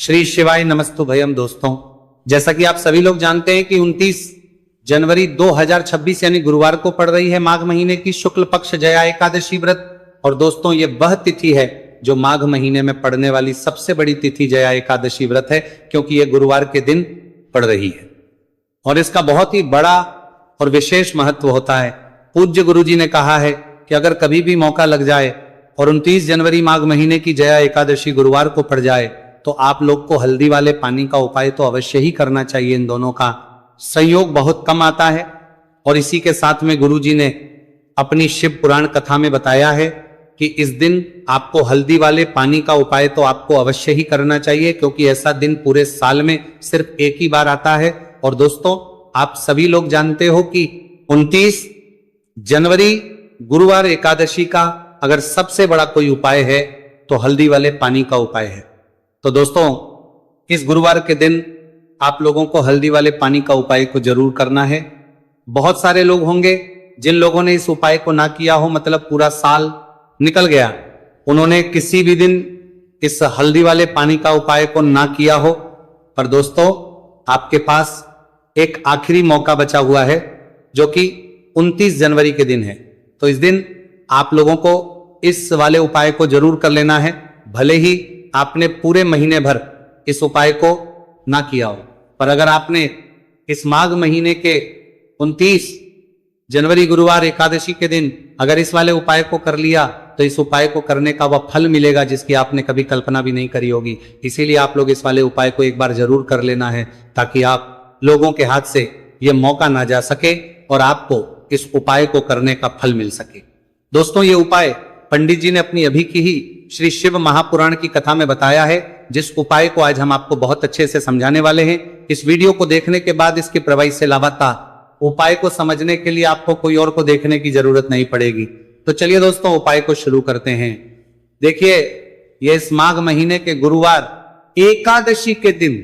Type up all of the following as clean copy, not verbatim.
श्री शिवाय नमस्तु भयम। दोस्तों, जैसा कि आप सभी लोग जानते हैं कि 29 जनवरी 2026 यानी गुरुवार को पड़ रही है माघ महीने की शुक्ल पक्ष जया एकादशी व्रत। और दोस्तों, ये वह तिथि है जो माघ महीने में पड़ने वाली सबसे बड़ी तिथि जया एकादशी व्रत है, क्योंकि ये गुरुवार के दिन पड़ रही है और इसका बहुत ही बड़ा और विशेष महत्व होता है। पूज्य गुरु जी ने कहा है कि अगर कभी भी मौका लग जाए और 29 जनवरी माघ महीने की जया एकादशी गुरुवार को पड़ जाए तो आप लोग को हल्दी वाले पानी का उपाय तो अवश्य ही करना चाहिए। इन दोनों का संयोग बहुत कम आता है और इसी के साथ में गुरु जी ने अपनी शिव पुराण कथा में बताया है कि इस दिन आपको हल्दी वाले पानी का उपाय तो आपको अवश्य ही करना चाहिए, क्योंकि ऐसा दिन पूरे साल में सिर्फ एक ही बार आता है। और दोस्तों, आप सभी लोग जानते हो कि 29 जनवरी गुरुवार एकादशी का अगर सबसे बड़ा कोई उपाय है तो हल्दी वाले पानी का उपाय है। तो दोस्तों, इस गुरुवार के दिन आप लोगों को हल्दी वाले पानी का उपाय को जरूर करना है। बहुत सारे लोग होंगे जिन लोगों ने इस उपाय को ना किया हो, मतलब पूरा साल निकल गया, उन्होंने किसी भी दिन इस हल्दी वाले पानी का उपाय को ना किया हो। पर दोस्तों, आपके पास एक आखिरी मौका बचा हुआ है जो कि 29 जनवरी के दिन है। तो इस दिन आप लोगों को इस वाले उपाय को जरूर कर लेना है, भले ही आपने पूरे महीने भर इस उपाय को ना किया हो। पर अगर आपने इस माघ महीने के 29 जनवरी गुरुवार एकादशी के दिन अगर इस वाले उपाय को कर लिया तो इस उपाय को करने का वह फल मिलेगा जिसकी आपने कभी कल्पना भी नहीं करी होगी। इसीलिए आप लोग इस वाले उपाय को एक बार जरूर कर लेना है, ताकि आप लोगों के हाथ से यह मौका ना जा सके और आपको इस उपाय को करने का फल मिल सके। दोस्तों, ये उपाय पंडित जी ने अपनी अभी की ही श्री शिव महापुराण की कथा में बताया है, जिस उपाय को आज हम आपको बहुत अच्छे से समझाने वाले हैं। इस वीडियो को देखने के बाद इसकी प्रभावी से लाभाता उपाय को समझने के लिए आपको कोई और को देखने की जरूरत नहीं पड़ेगी। तो चलिए दोस्तों, उपाय को शुरू करते हैं। देखिए, ये इस माघ महीने के गुरुवार एकादशी के दिन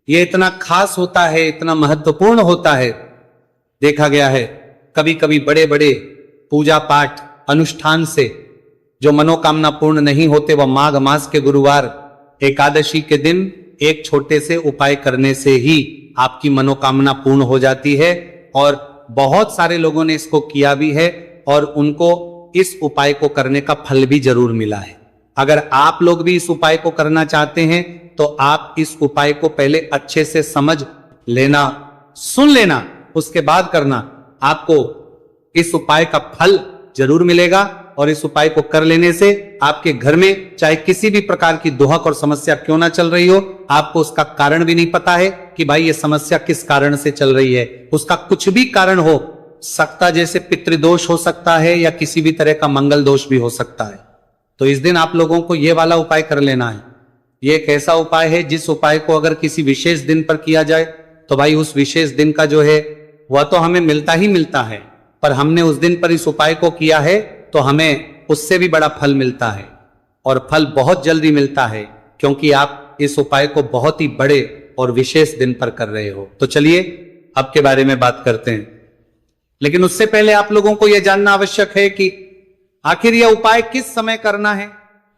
ये इतना खास होता है, इतना महत्वपूर्ण होता है। देखा गया है कभी कभी बड़े बड़े पूजा पाठ अनुष्ठान से जो मनोकामना पूर्ण नहीं होते, वह माघ मास के गुरुवार एकादशी के दिन एक छोटे से उपाय करने से ही आपकी मनोकामना पूर्ण हो जाती है। और बहुत सारे लोगों ने इसको किया भी है और उनको इस उपाय को करने का फल भी जरूर मिला है। अगर आप लोग भी इस उपाय को करना चाहते हैं तो आप इस उपाय को पहले अच्छे से समझ लेना, सुन लेना, उसके बाद करना। आपको इस उपाय का फल जरूर मिलेगा और इस उपाय को कर लेने से आपके घर में चाहे किसी भी प्रकार की दुहक और समस्या क्यों ना चल रही हो, आपको उसका कारण भी नहीं पता है कि भाई ये समस्या किस कारण से चल रही है। उसका कुछ भी कारण हो सकता, जैसे पितृदोष हो सकता है या किसी भी तरह का मंगल दोष भी हो सकता है। तो इस दिन आप लोगों को यह वाला उपाय कर लेना है। यह एक ऐसा उपाय है जिस उपाय को अगर किसी विशेष दिन पर किया जाए तो भाई उस विशेष दिन का जो है वह तो हमें मिलता ही मिलता है, पर हमने उस दिन पर इस उपाय को किया है तो हमें उससे भी बड़ा फल मिलता है और फल बहुत जल्दी मिलता है, क्योंकि आप इस उपाय को बहुत ही बड़े और विशेष दिन पर कर रहे हो। तो चलिए अब के बारे में बात करते हैं, लेकिन उससे पहले आप लोगों को यह जानना आवश्यक है कि आखिर यह उपाय किस समय करना है,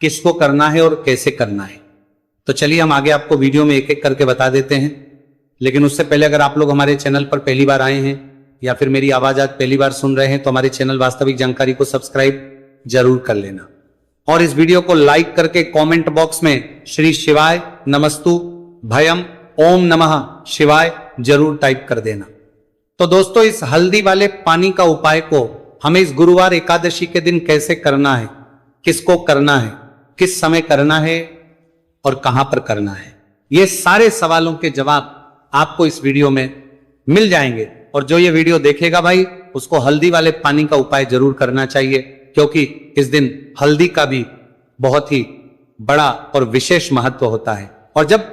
किसको करना है और कैसे करना है। तो चलिए हम आगे आपको वीडियो में एक एक करके बता देते हैं। लेकिन उससे पहले अगर आप लोग हमारे चैनल पर पहली बार आए हैं या फिर मेरी आवाज आज पहली बार सुन रहे हैं तो हमारे चैनल वास्तविक जानकारी को सब्सक्राइब जरूर कर लेना और इस वीडियो को लाइक करके कमेंट बॉक्स में श्री शिवाय नमस्तु भयम ओम नमः शिवाय जरूर टाइप कर देना। तो दोस्तों, इस हल्दी वाले पानी का उपाय को हमें इस गुरुवार एकादशी के दिन कैसे करना है, किसको करना है, किस समय करना है और कहां पर करना है, ये सारे सवालों के जवाब आपको इस वीडियो में मिल जाएंगे। और जो ये वीडियो देखेगा भाई, उसको हल्दी वाले पानी का उपाय जरूर करना चाहिए, क्योंकि इस दिन हल्दी का भी बहुत ही बड़ा और विशेष महत्व होता है। और जब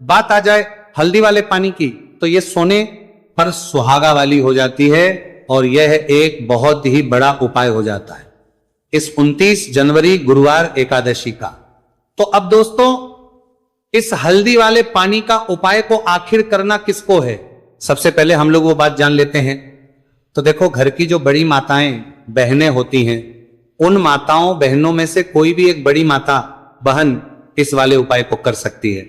बात आ जाए हल्दी वाले पानी की तो ये सोने पर सुहागा वाली हो जाती है और यह एक बहुत ही बड़ा उपाय हो जाता है इस 29 जनवरी गुरुवार एकादशी का। तो अब दोस्तों, इस हल्दी वाले पानी का उपाय को आखिर करना किसको है, सबसे पहले हम लोग वो बात जान लेते हैं। तो देखो, घर की जो बड़ी माताएं बहनें होती हैं, उन माताओं बहनों में से कोई भी एक बड़ी माता बहन इस वाले उपाय को कर सकती है।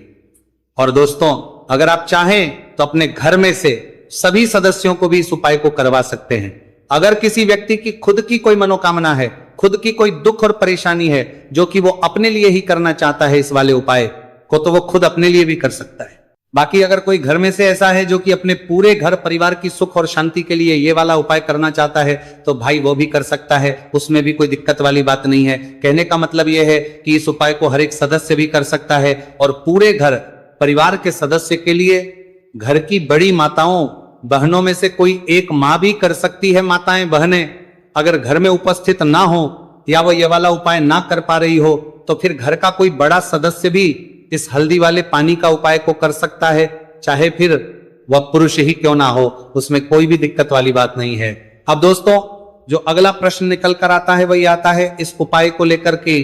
और दोस्तों, अगर आप चाहें तो अपने घर में से सभी सदस्यों को भी इस उपाय को करवा सकते हैं। अगर किसी व्यक्ति की खुद की कोई मनोकामना है, खुद की कोई दुख और परेशानी है जो कि वो अपने लिए ही करना चाहता है इस वाले उपाय को, तो वो खुद अपने लिए भी कर सकता है। बाकी अगर कोई घर में से ऐसा है जो कि अपने पूरे घर परिवार की सुख और शांति के लिए ये वाला उपाय करना चाहता है, तो भाई वो भी कर सकता है, उसमें भी कोई दिक्कत वाली बात नहीं है। कहने का मतलब ये है कि इस उपाय को हर एक सदस्य भी कर सकता है और पूरे घर परिवार के सदस्य के लिए घर की बड़ी माताओं बहनों में से कोई एक माँ भी कर सकती है। माताएं बहनें अगर घर में उपस्थित ना हो या वो ये वाला उपाय ना कर पा रही हो, तो फिर घर का कोई बड़ा सदस्य भी इस हल्दी वाले पानी का उपाय को कर सकता है, चाहे फिर वह पुरुष ही क्यों ना हो, उसमें कोई भी दिक्कत वाली बात नहीं है। अब दोस्तों, जो अगला प्रश्न निकल कर आता है वही आता है इस उपाय को लेकर के,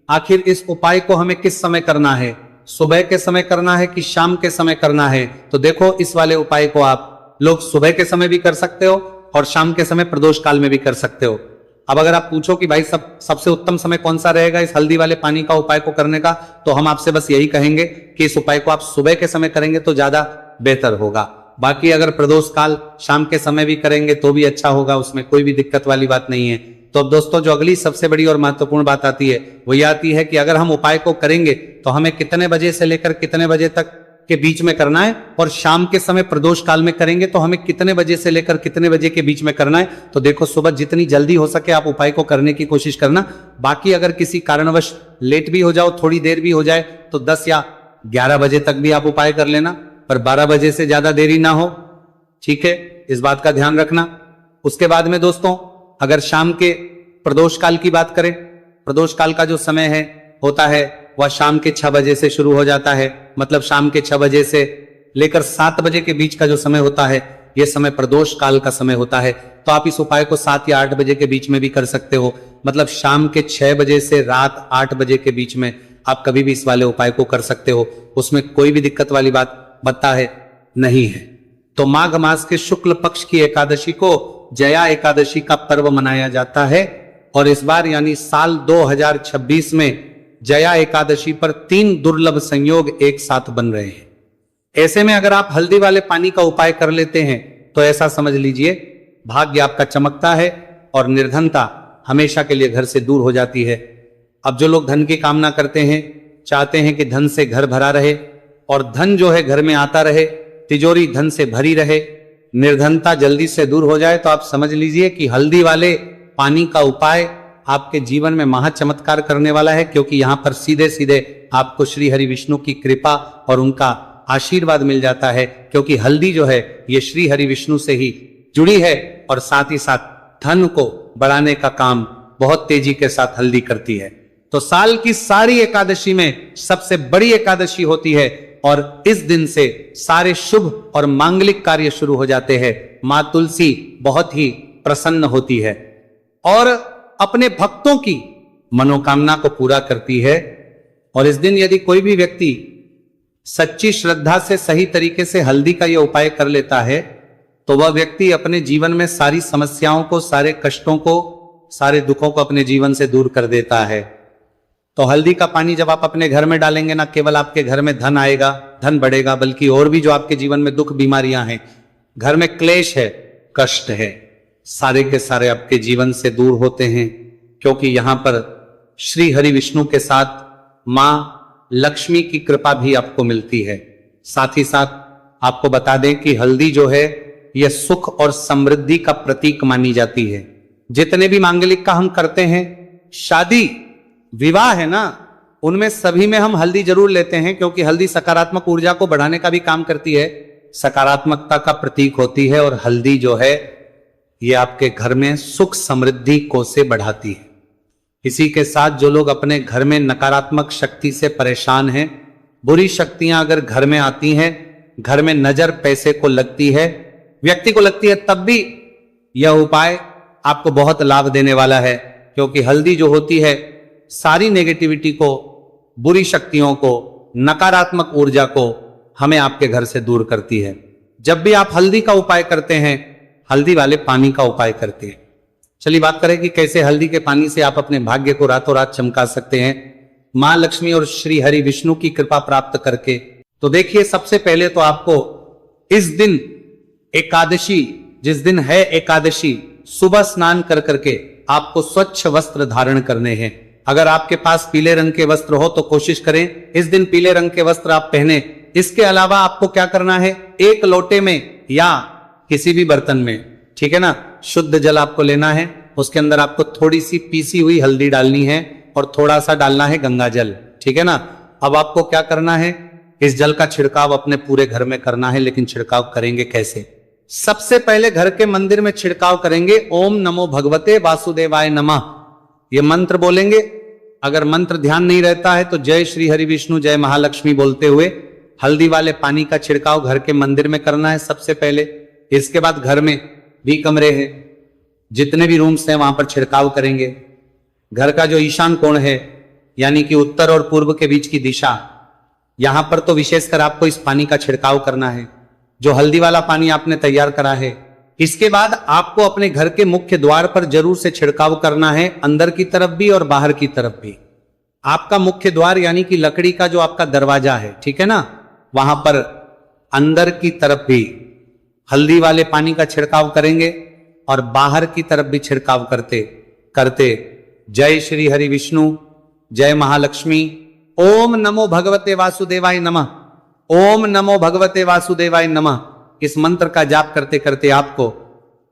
आखिर इस उपाय को हमें किस समय करना है, सुबह के समय करना है कि शाम के समय करना है। तो देखो, इस वाले उपाय को आप लोग सुबह के समय भी कर सकते हो और शाम के समय प्रदोष काल में भी कर सकते हो। अब अगर आप पूछो कि भाई सबसे उत्तम समय कौन सा रहेगा इस हल्दी वाले पानी का उपाय को करने का, तो हम आपसे बस यही कहेंगे कि इस उपाय को आप सुबह के समय करेंगे तो ज्यादा बेहतर होगा। बाकी अगर प्रदोष काल शाम के समय भी करेंगे तो भी अच्छा होगा, उसमें कोई भी दिक्कत वाली बात नहीं है। तो अब दोस्तों, जो अगली सबसे बड़ी और महत्वपूर्ण बात आती है वो ये आती है कि अगर हम उपाय को करेंगे तो हमें कितने बजे से लेकर कितने बजे तक के बीच में करना है, और शाम के समय प्रदोष काल में करेंगे तो हमें कितने बजे से लेकर कितने बजे के बीच में करना है। तो देखो, सुबह जितनी जल्दी हो सके आप उपाय को करने की कोशिश करना। बाकी अगर किसी कारणवश लेट भी हो जाओ, थोड़ी देर भी हो जाए, तो 10 या 11 बजे तक भी आप उपाय कर लेना, पर 12 बजे से ज्यादा देरी ना हो, ठीक है, इस बात का ध्यान रखना। उसके बाद में दोस्तों, अगर शाम के प्रदोष काल की बात करें, प्रदोष काल का जो समय है होता है वह शाम के 6 बजे से शुरू हो जाता है। मतलब शाम के 6 बजे से लेकर 7 बजे के बीच का जो समय होता है, यह समय प्रदोष काल का समय होता है। तो आप इस उपाय को 7 या 8 बजे के बीच में भी कर सकते हो। मतलब शाम के 6 बजे से रात 8 बजे के बीच में आप कभी भी इस वाले उपाय को कर सकते हो, उसमें कोई भी दिक्कत वाली बात बता है नहीं है। तो माघ मास के शुक्ल पक्ष की एकादशी को जया एकादशी का पर्व मनाया जाता है, और इस बार यानी साल 2026 में जया एकादशी पर 3 दुर्लभ संयोग एक साथ बन रहे हैं। ऐसे में अगर आप हल्दी वाले पानी का उपाय कर लेते हैं तो ऐसा समझ लीजिए भाग्य आपका चमकता है और निर्धनता हमेशा के लिए घर से दूर हो जाती है। अब जो लोग धन की कामना करते हैं, चाहते हैं कि धन से घर भरा रहे और धन जो है घर में आता रहे, तिजोरी धन से भरी रहे, निर्धनता जल्दी से दूर हो जाए, तो आप समझ लीजिए कि हल्दी वाले पानी का उपाय आपके जीवन में महा चमत्कार करने वाला है। क्योंकि यहां पर सीधे सीधे आपको श्री हरि विष्णु की कृपा और उनका आशीर्वाद मिल जाता है, क्योंकि हल्दी जो है ये श्री हरि विष्णु से ही जुड़ी है और साथ ही साथ धन को बढ़ाने का काम बहुत तेजी के साथ हल्दी करती है। तो साल की सारी एकादशी में सबसे बड़ी एकादशी होती है और इस दिन से सारे शुभ और मांगलिक कार्य शुरू हो जाते हैं। मां तुलसी बहुत ही प्रसन्न होती है और अपने भक्तों की मनोकामना को पूरा करती है। और इस दिन यदि कोई भी व्यक्ति सच्ची श्रद्धा से सही तरीके से हल्दी का यह उपाय कर लेता है, तो वह व्यक्ति अपने जीवन में सारी समस्याओं को, सारे कष्टों को, सारे दुखों को अपने जीवन से दूर कर देता है। तो हल्दी का पानी जब आप अपने घर में डालेंगे, ना केवल आपके घर में धन आएगा, धन बढ़ेगा, बल्कि और भी जो आपके जीवन में दुख बीमारियां हैं, घर में क्लेश है, कष्ट है, सारे के सारे आपके जीवन से दूर होते हैं। क्योंकि यहां पर श्री हरि विष्णु के साथ मां लक्ष्मी की कृपा भी आपको मिलती है। साथ ही साथ आपको बता दें कि हल्दी जो है यह सुख और समृद्धि का प्रतीक मानी जाती है। जितने भी मांगलिक का हम करते हैं, शादी विवाह है ना, उनमें सभी में हम हल्दी जरूर लेते हैं, क्योंकि हल्दी सकारात्मक ऊर्जा को बढ़ाने का भी काम करती है, सकारात्मकता का प्रतीक होती है। और हल्दी जो है ये आपके घर में सुख समृद्धि को से बढ़ाती है। इसी के साथ जो लोग अपने घर में नकारात्मक शक्ति से परेशान हैं, बुरी शक्तियां अगर घर में आती हैं, घर में नजर पैसे को लगती है, व्यक्ति को लगती है, तब भी यह उपाय आपको बहुत लाभ देने वाला है। क्योंकि हल्दी जो होती है सारी नेगेटिविटी को, बुरी शक्तियों को, नकारात्मक ऊर्जा को हमें आपके घर से दूर करती है। जब भी आप हल्दी का उपाय करते हैं, हल्दी वाले पानी का उपाय करते हैं। चलिए बात करें कि कैसे हल्दी के पानी से आप अपने भाग्य को रातों रात चमका सकते हैं, मां लक्ष्मी और श्री हरि विष्णु की कृपा प्राप्त करके। तो देखिए, सबसे पहले तो आपको इस दिन एकादशी, जिस दिन है एकादशी, सुबह स्नान कर करके आपको स्वच्छ वस्त्र धारण करने हैं। अगर आपके पास पीले रंग के वस्त्र हो तो कोशिश करें इस दिन पीले रंग के वस्त्र आप पहने। इसके अलावा आपको क्या करना है, एक लोटे में या किसी भी बर्तन में, ठीक है ना, शुद्ध जल आपको लेना है। उसके अंदर आपको थोड़ी सी पीसी हुई हल्दी डालनी है और थोड़ा सा डालना है गंगा जल, ठीक है ना। अब आपको क्या करना है, इस जल का छिड़काव अपने पूरे घर में करना है। लेकिन छिड़काव करेंगे कैसे? सबसे पहले घर के मंदिर में छिड़काव करेंगे। ओम नमो भगवते वासुदेवाय नमः, ये मंत्र बोलेंगे। अगर मंत्र ध्यान नहीं रहता है तो जय श्री हरि विष्णु जय महालक्ष्मी बोलते हुए हल्दी वाले पानी का छिड़काव घर के मंदिर में करना है सबसे पहले। इसके बाद घर में भी कमरे हैं, जितने भी रूम्स हैं वहां पर छिड़काव करेंगे। घर का जो ईशान कोण है, यानी कि उत्तर और पूर्व के बीच की दिशा, यहां पर तो विशेषकर आपको इस पानी का छिड़काव करना है, जो हल्दी वाला पानी आपने तैयार करा है। इसके बाद आपको अपने घर के मुख्य द्वार पर जरूर से छिड़काव करना है, अंदर की तरफ भी और बाहर की तरफ भी। आपका मुख्य द्वार यानी कि लकड़ी का जो आपका दरवाजा है, ठीक है ना, वहां पर अंदर की तरफ भी हल्दी वाले पानी का छिड़काव करेंगे और बाहर की तरफ भी छिड़काव करते करते जय श्री हरि विष्णु जय महालक्ष्मी ओम नमो भगवते वासुदेवाय नमः, ओम नमो भगवते वासुदेवाय नमः, इस मंत्र का जाप करते करते आपको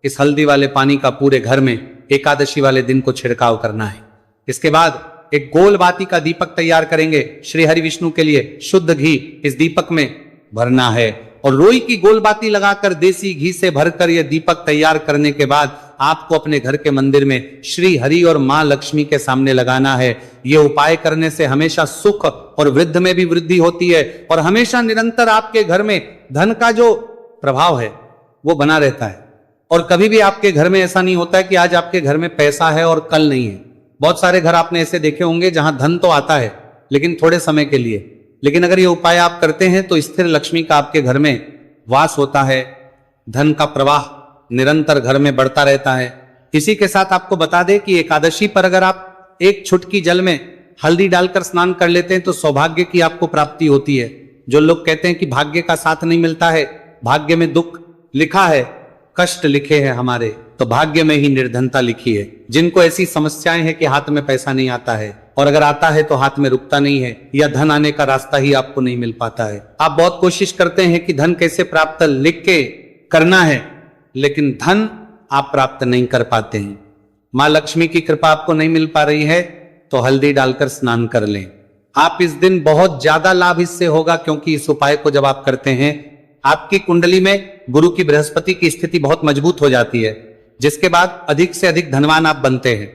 इस हल्दी वाले पानी का पूरे घर में एकादशी वाले दिन को छिड़काव करना है। इसके बाद एक गोल बाती का दीपक तैयार करेंगे श्री हरि विष्णु के लिए। शुद्ध घी इस दीपक में भरना है और रोई की गोल बाती लगाकर देसी घी से भरकर यह दीपक तैयार करने के बाद आपको अपने घर के मंदिर में श्री हरि और मां लक्ष्मी के सामने लगाना है। यह उपाय करने से हमेशा सुख और वृद्धि में भी वृद्धि होती है और हमेशा निरंतर आपके घर में धन का जो प्रभाव है वो बना रहता है। और कभी भी आपके घर में ऐसा नहीं होता है कि आज आपके घर में पैसा है और कल नहीं है। बहुत सारे घर आपने ऐसे देखे होंगे जहां धन तो आता है लेकिन थोड़े समय के लिए, लेकिन अगर ये उपाय आप करते हैं तो स्थिर लक्ष्मी का आपके घर में वास होता है, धन का प्रवाह निरंतर घर में बढ़ता रहता है। इसी के साथ आपको बता दें कि एकादशी पर अगर आप एक चुटकी जल में हल्दी डालकर स्नान कर लेते हैं तो सौभाग्य की आपको प्राप्ति होती है। जो लोग कहते हैं कि भाग्य का साथ नहीं मिलता है, भाग्य में दुख लिखा है, कष्ट लिखे हैं हमारे, तो भाग्य में ही निर्धनता लिखी है। जिनको ऐसी समस्याएं हैं कि हाथ में पैसा नहीं आता है और अगर आता है तो हाथ में रुकता नहीं है या धन आने का रास्ता ही आपको नहीं मिल पाता है। आप बहुत कोशिश करते हैं कि धन कैसे प्राप्त लिख के करना है, लेकिन धन आप प्राप्त नहीं कर पाते हैं। मां लक्ष्मी की कृपा आपको नहीं मिल पा रही है तो हल्दी डालकर स्नान कर लें। आप इस दिन बहुत ज्यादा लाभ इससे होगा, क्योंकि इस उपाय को जब आप करते हैं आपकी कुंडली में गुरु की बृहस्पति की स्थिति बहुत मजबूत हो जाती है, जिसके बाद अधिक से अधिक धनवान आप बनते हैं।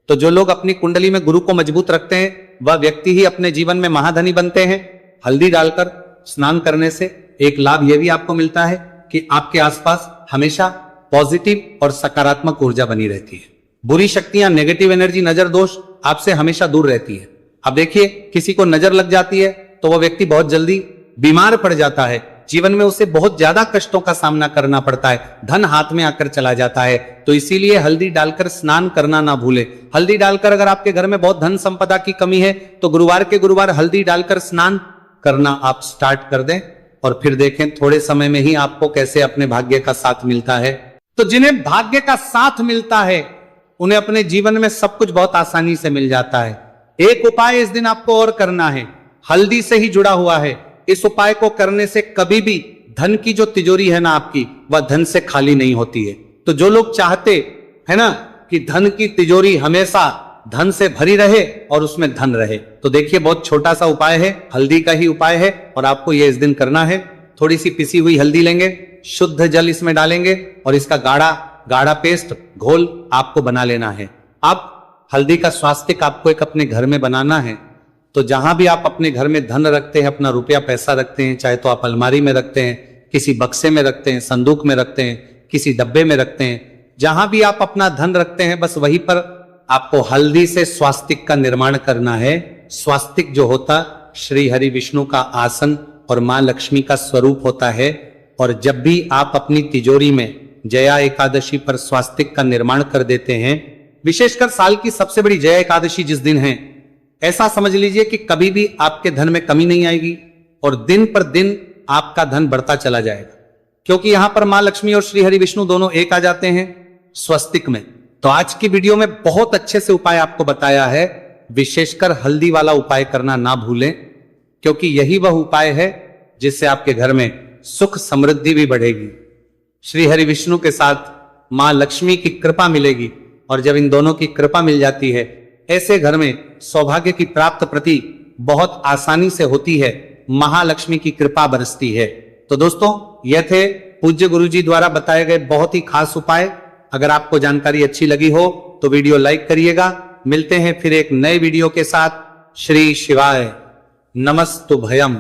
तो जो लोग अपनी कुंडली में गुरु को मजबूत रखते हैं वह व्यक्ति ही अपने जीवन में महाधनी बनते हैं। हल्दी डालकर स्नान करने से एक लाभ यह भी आपको मिलता है कि आपके आसपास हमेशा पॉजिटिव और सकारात्मक ऊर्जा बनी रहती है। बुरी शक्तियां, नेगेटिव एनर्जी, नजर दोष आपसे हमेशा दूर रहती है। अब देखिए, किसी को नजर लग जाती है तो वह व्यक्ति बहुत जल्दी बीमार पड़ जाता है, जीवन में उसे बहुत ज्यादा कष्टों का सामना करना पड़ता है, धन हाथ में आकर चला जाता है। तो इसीलिए हल्दी डालकर स्नान करना ना भूले। हल्दी डालकर अगर आपके घर में बहुत धन संपदा की कमी है तो गुरुवार के गुरुवार हल्दी डालकर स्नान करना आप स्टार्ट कर दें और फिर देखें थोड़े समय में ही आपको कैसे अपने भाग्य का साथ मिलता है। तो जिन्हें भाग्य का साथ मिलता है उन्हें अपने जीवन में सब कुछ बहुत आसानी से मिल जाता है। एक उपाय इस दिन आपको और करना है, हल्दी से ही जुड़ा हुआ है। इस उपाय को करने से कभी भी धन की जो तिजोरी है ना आपकी, वह धन से खाली नहीं होती है। तो जो लोग चाहते है ना कि धन की तिजोरी हमेशा धन से भरी रहे और उसमें धन रहे, तो देखिए बहुत छोटा सा उपाय है, हल्दी का ही उपाय है और आपको यह इस दिन करना है। थोड़ी सी पिसी हुई हल्दी लेंगे, शुद्ध जल इसमें डालेंगे और इसका गाढ़ा गाढ़ा पेस्ट घोल आपको बना लेना है। आप हल्दी का स्वास्तिक आपको एक अपने घर में बनाना है। तो जहां भी आप अपने घर में धन रखते हैं, अपना रुपया पैसा रखते हैं, चाहे तो आप अलमारी में रखते हैं, किसी बक्से में रखते हैं, संदूक में रखते हैं, किसी डब्बे में रखते हैं, जहां भी आप अपना धन रखते हैं बस वहीं पर आपको हल्दी से स्वास्तिक का निर्माण करना है। स्वास्तिक जो होता श्री हरि विष्णु का आसन और मां लक्ष्मी का स्वरूप होता है। और जब भी आप अपनी तिजोरी में जया एकादशी पर स्वास्तिक का निर्माण कर देते हैं, विशेषकर साल की सबसे बड़ी जया एकादशी जिस दिन है, ऐसा समझ लीजिए कि कभी भी आपके धन में कमी नहीं आएगी और दिन पर दिन आपका धन बढ़ता चला जाएगा, क्योंकि यहां पर मां लक्ष्मी और श्री हरि विष्णु दोनों एक आ जाते हैं स्वस्तिक में। तो आज की वीडियो में बहुत अच्छे से उपाय आपको बताया है, विशेषकर हल्दी वाला उपाय करना ना भूलें, क्योंकि यही वह उपाय है जिससे आपके घर में सुख समृद्धि भी बढ़ेगी, श्री हरि विष्णु के साथ मां लक्ष्मी की कृपा मिलेगी, और जब इन दोनों की कृपा मिल जाती है, ऐसे घर में सौभाग्य की प्राप्त प्रति बहुत आसानी से होती है, महालक्ष्मी की कृपा बरसती है। तो दोस्तों, यह थे पूज्य गुरुजी द्वारा बताए गए बहुत ही खास उपाय। अगर आपको जानकारी अच्छी लगी हो तो वीडियो लाइक करिएगा। मिलते हैं फिर एक नए वीडियो के साथ। श्री शिवाय नमस्तुभयम्।